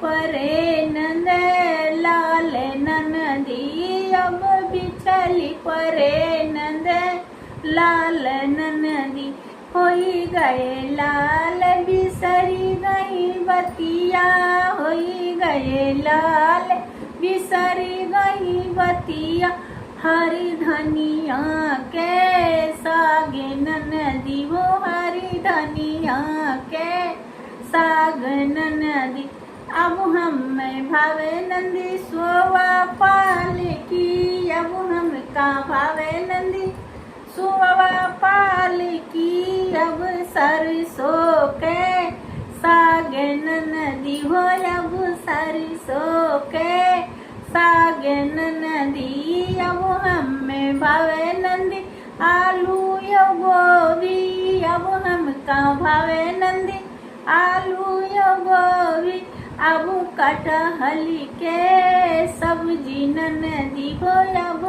परे नंद लाल ननदी अब बिछली परे नंद लाल ननदी होई गए लाल बिसरी गई बतिया होई गए लाल बिसरी गई बतिया हरी धनिया के सागे ननदी वो हरी धनिया के साग ननदी अब हमें भावे नंदी सोवा पाल की अब हम का भावे नंदी सोवा पाल की अब सरसों के साग ननदी हो अब सरसों के साग ननदी अब हमें भावे नंदी आलू यो गोभी अब हम का भावे नंदी आलू यो गोभी अब कटहल के सब्जी ननदी हो अब